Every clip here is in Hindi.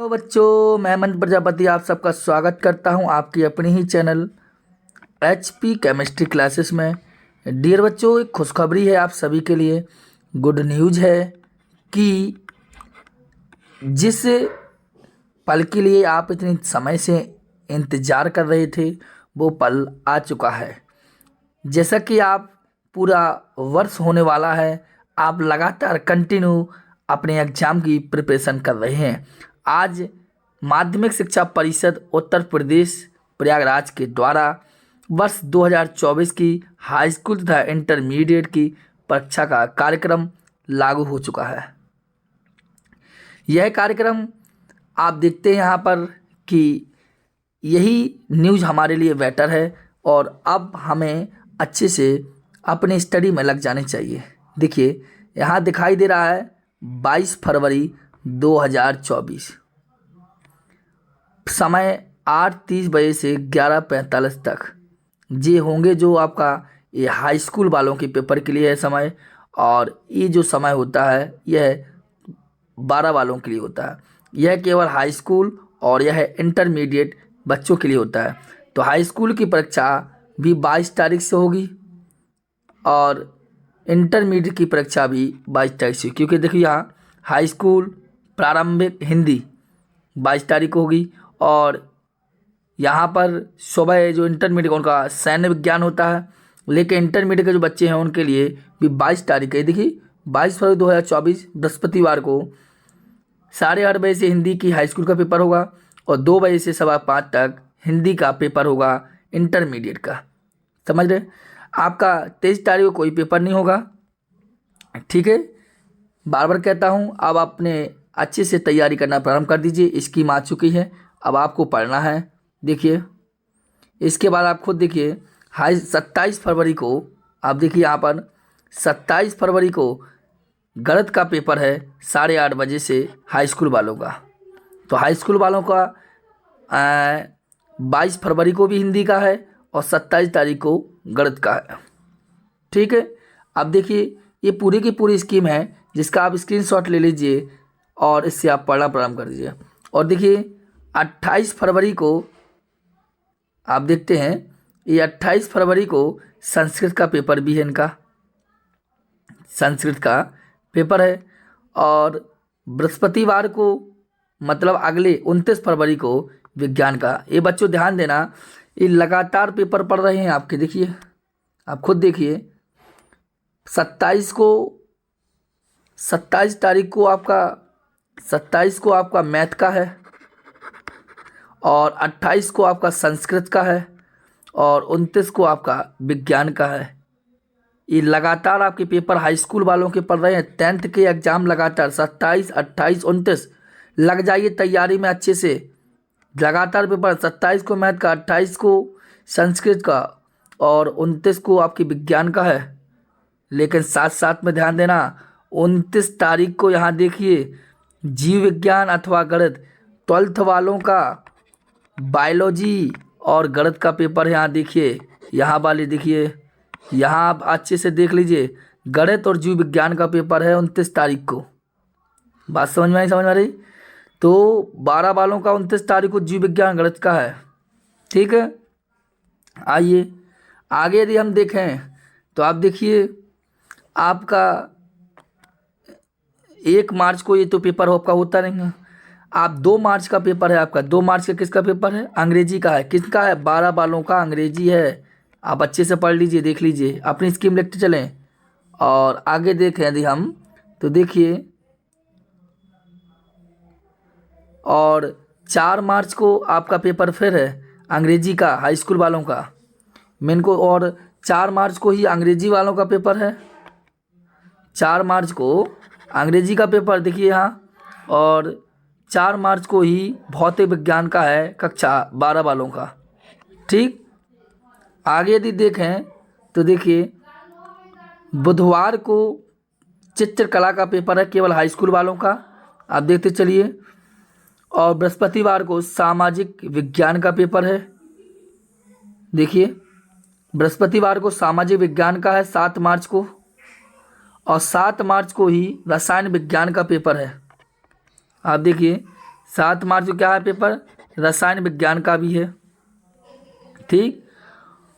तो बच्चों, मैं हेमंत प्रजापति आप सबका स्वागत करता हूं आपकी अपनी ही चैनल HP केमिस्ट्री क्लासेस में। डियर बच्चों, एक खुशखबरी है आप सभी के लिए। गुड न्यूज़ है कि जिस पल के लिए आप इतने समय से इंतज़ार कर रहे थे वो पल आ चुका है। जैसा कि आप पूरा वर्ष होने वाला है, आप लगातार कंटिन्यू अपने एग्ज़ाम की प्रिपरेशन कर रहे हैं। आज माध्यमिक शिक्षा परिषद उत्तर प्रदेश प्रयागराज के द्वारा वर्ष 2024 की हाई स्कूल तथा इंटरमीडिएट की परीक्षा का कार्यक्रम लागू हो चुका है। यह कार्यक्रम आप देखते हैं यहाँ पर कि यही न्यूज़ हमारे लिए बेटर है और अब हमें अच्छे से अपने स्टडी में लग जाने चाहिए। देखिए, यहाँ दिखाई दे रहा है 22 फरवरी 2024, समय 8:30 बजे से 11:45 तक। ये होंगे जो आपका ये हाई स्कूल वालों के पेपर के लिए है समय, और ये जो समय होता है यह 12 वालों के लिए होता है। यह केवल हाई स्कूल और यह इंटरमीडिएट बच्चों के लिए होता है। तो हाई स्कूल की परीक्षा भी 22 तारीख से होगी और इंटरमीडिएट की परीक्षा भी 22 तारीख से, क्योंकि देखिए यहाँ हाई स्कूल प्रारंभिक हिंदी 22 तारीख को होगी और यहाँ पर सुबह जो इंटरमीडिएट उनका सैन्य विज्ञान होता है, लेकिन इंटरमीडिएट के जो बच्चे हैं उनके लिए भी 22 तारीख है। देखिए 22 फरवरी 2024 बृहस्पतिवार को 8:30 बजे से हिंदी की हाई स्कूल का पेपर होगा और 2 बजे से 5:15 तक हिंदी का पेपर होगा इंटरमीडिएट का। समझ रहे? आपका 23 तारीख को कोई पेपर नहीं होगा, ठीक है। बार बार कहता हूँ, अब आपने अच्छे से तैयारी करना प्रारंभ कर दीजिए। स्कीम आ चुकी है, अब आपको पढ़ना है। देखिए, इसके बाद आप खुद देखिए 27 फरवरी को आप देखिए यहाँ पर 27 फरवरी को गणित का पेपर है 8:30 बजे से हाई स्कूल वालों का। तो हाई स्कूल वालों का 22 फरवरी को भी हिंदी का है और 27 तारीख को गणित का है, ठीक है। अब देखिए, ये पूरी की पूरी स्कीम है जिसका आप स्क्रीनशॉट ले लीजिए और इससे आप पढ़ना प्रारंभ कर दीजिए। और देखिए 28 फरवरी को आप देखते हैं, ये 28 फरवरी को संस्कृत का पेपर भी है, इनका संस्कृत का पेपर है। और बृहस्पतिवार को मतलब अगले 29 फरवरी को विज्ञान का। ये बच्चों ध्यान देना, ये लगातार पेपर पढ़ रहे हैं आपके। देखिए, आप खुद देखिए 27 तारीख को आपका 27 को आपका मैथ का है और 28 को आपका संस्कृत का है और 29 को आपका विज्ञान का है। ये लगातार आपके पेपर हाई स्कूल वालों के पढ़ रहे हैं। 10th के एग्ज़ाम लगातार 27, 28, 29 लग जाइए तैयारी में अच्छे से। लगातार पेपर 27 को मैथ का, 28 को संस्कृत का और 29 को आपकी विज्ञान का है। लेकिन साथ साथ में ध्यान देना, 29 तारीख को यहाँ देखिए जीव विज्ञान अथवा गणित 12th वालों का बायोलॉजी और गणित का पेपर है। यहाँ देखिए, यहाँ वाले देखिए, यहाँ आप अच्छे से देख लीजिए, गणित और जीव विज्ञान का पेपर है 29 तारीख को। बात समझ में आ रही? तो 12 वालों का 29 तारीख को जीव विज्ञान गणित का है, ठीक है। आइए आगे यदि हम देखें तो आप देखिए, आपका 1 मार्च को ये तो पेपर आपका होता नहीं है। आप 2 मार्च का पेपर है आपका। 2 मार्च का किसका पेपर है? अंग्रेजी का है। किसका है? 12 वालों का अंग्रेजी है। आप अच्छे से पढ़ लीजिए, देख लीजिए, अपनी स्कीम लिखते चलें। और आगे देखें यदि हम तो देखिए, और 4 मार्च को आपका पेपर फिर है अंग्रेजी का हाई स्कूल वालों का मेन को, और 4 मार्च को ही अंग्रेजी वालों का पेपर है। 4 मार्च को अंग्रेजी का पेपर देखिए यहाँ, और 4 मार्च को ही भौतिक विज्ञान का है कक्षा 12 वालों का, ठीक। आगे यदि देखें तो देखिए, बुधवार को चित्रकला का पेपर है केवल हाई स्कूल वालों का, आप देखते चलिए। और बृहस्पतिवार को सामाजिक विज्ञान का पेपर है। देखिए, बृहस्पतिवार को सामाजिक विज्ञान का है 7 मार्च को, और 7 मार्च को ही रसायन विज्ञान का पेपर है। आप देखिए 7 मार्च को क्या है पेपर, रसायन विज्ञान का भी है, ठीक।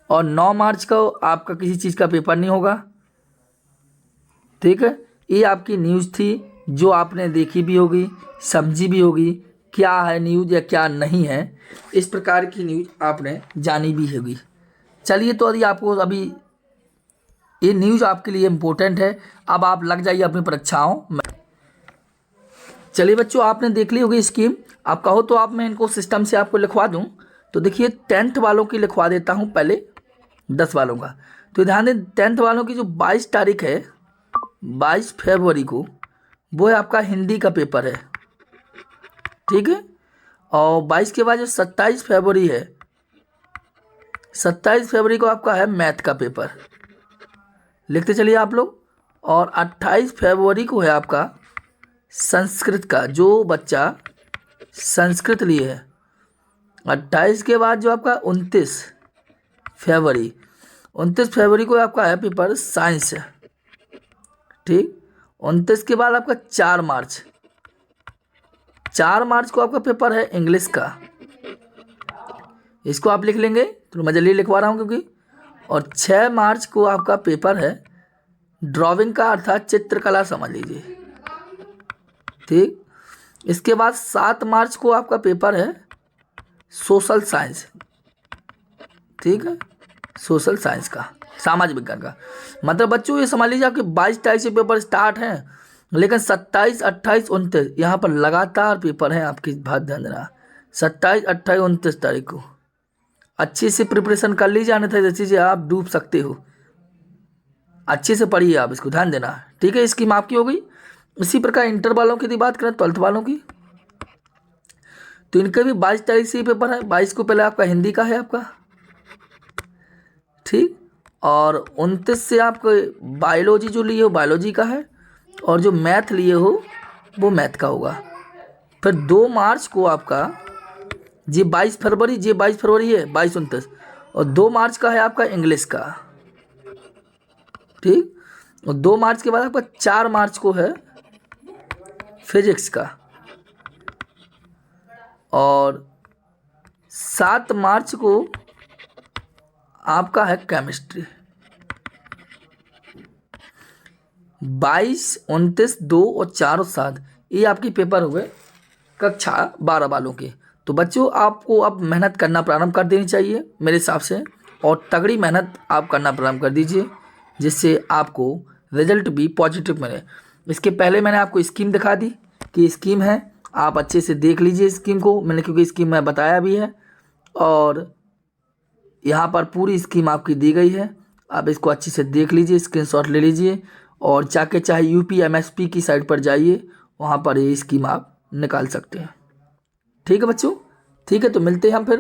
और 9 मार्च को आपका किसी चीज़ का पेपर नहीं होगा, ठीक है। ये आपकी न्यूज़ थी जो आपने देखी भी होगी, समझी भी होगी, क्या है न्यूज़ या क्या नहीं है, इस प्रकार की न्यूज़ आपने जानी भी होगी। चलिए, तो यदि आपको अभी ये न्यूज़ आपके लिए इम्पोर्टेंट है, अब आप लग जाइए अपनी परीक्षाओं में। चलिए बच्चों, आपने देख ली होगी स्कीम। आप कहो तो आप मैं इनको सिस्टम से आपको लिखवा दूं। तो देखिए 10th वालों की लिखवा देता हूं पहले, 10 वालों का। तो ध्यान दें 10th वालों की जो 22 तारीख है, 22 फरवरी को, वो है आपका हिंदी का पेपर है, ठीक है। और 22 के बाद जो 27 फरवरी है, 27 फरवरी को आपका है मैथ का पेपर, लिखते चलिए आप लोग। और 28 फरवरी को है आपका संस्कृत का, जो बच्चा संस्कृत लिए है। 28 के बाद जो आपका 29 फरवरी, 29 फरवरी को आपका है पेपर साइंस, ठीक। 29 के बाद आपका 4 मार्च, 4 मार्च को आपका पेपर है इंग्लिश का, इसको आप लिख लेंगे, तो मैं जल्दी लिखवा रहा हूँ क्योंकि। और 6 मार्च को आपका पेपर है ड्राइंग का, अर्थात चित्रकला समझ लीजिए, ठीक। इसके बाद 7 मार्च को आपका पेपर है सोशल साइंस, ठीक है, सोशल साइंस का, सामाजिक विज्ञान का। मतलब बच्चों ये समझ लीजिए आपके 22 तारीख से पेपर स्टार्ट हैं, लेकिन 27, 28, 29 यहाँ पर लगातार पेपर हैं आपकी। बात ध्यान देना, 27, 28, 29 तारीख को अच्छे से प्रिपरेशन कर लीजिए, आने थे जैसे आप डूब सकते हो। अच्छे से पढ़िए आप, इसको ध्यान देना, ठीक है। स्कीम आपकी हो गई। इसी प्रकार इंटर वालों की यदि बात करें, 12th वालों की, तो इनका भी 22 तारीख से ही पेपर है। 22 को पहले आपका हिंदी का है आपका, ठीक। और 29 से आपको बायोलॉजी जो लिए हो बायोलॉजी का है, और जो मैथ लिए हो वो मैथ का होगा। फिर 2 मार्च को आपका जी 22 फरवरी है, 22, 29, और 2 मार्च का है आपका इंग्लिश का, ठीक। और 2 मार्च के बाद आपका 4 मार्च को है फिजिक्स का, और 7 मार्च को आपका है केमिस्ट्री। 22, 29, 2 और 4 और 7 ये आपके पेपर हुए कक्षा 12 वालों के। तो बच्चों आपको अब मेहनत करना प्रारंभ कर देनी चाहिए मेरे हिसाब से, और तगड़ी मेहनत आप करना प्रारंभ कर दीजिए, जिससे आपको रिजल्ट भी पॉजिटिव मिले। इसके पहले मैंने आपको स्कीम दिखा दी कि स्कीम है, आप अच्छे से देख लीजिए स्कीम को, मैंने क्योंकि स्कीम में बताया भी है, और यहाँ पर पूरी स्कीम आपकी दी गई है। आप इसको अच्छे से देख लीजिए, स्क्रीनशॉट ले लीजिए, और जाके चाहे यूपी एमएसपी की साइट पर जाइए, वहाँ पर ये स्कीम आप निकाल सकते हैं। ठीक है बच्चों, ठीक है, तो मिलते हैं हम फिर।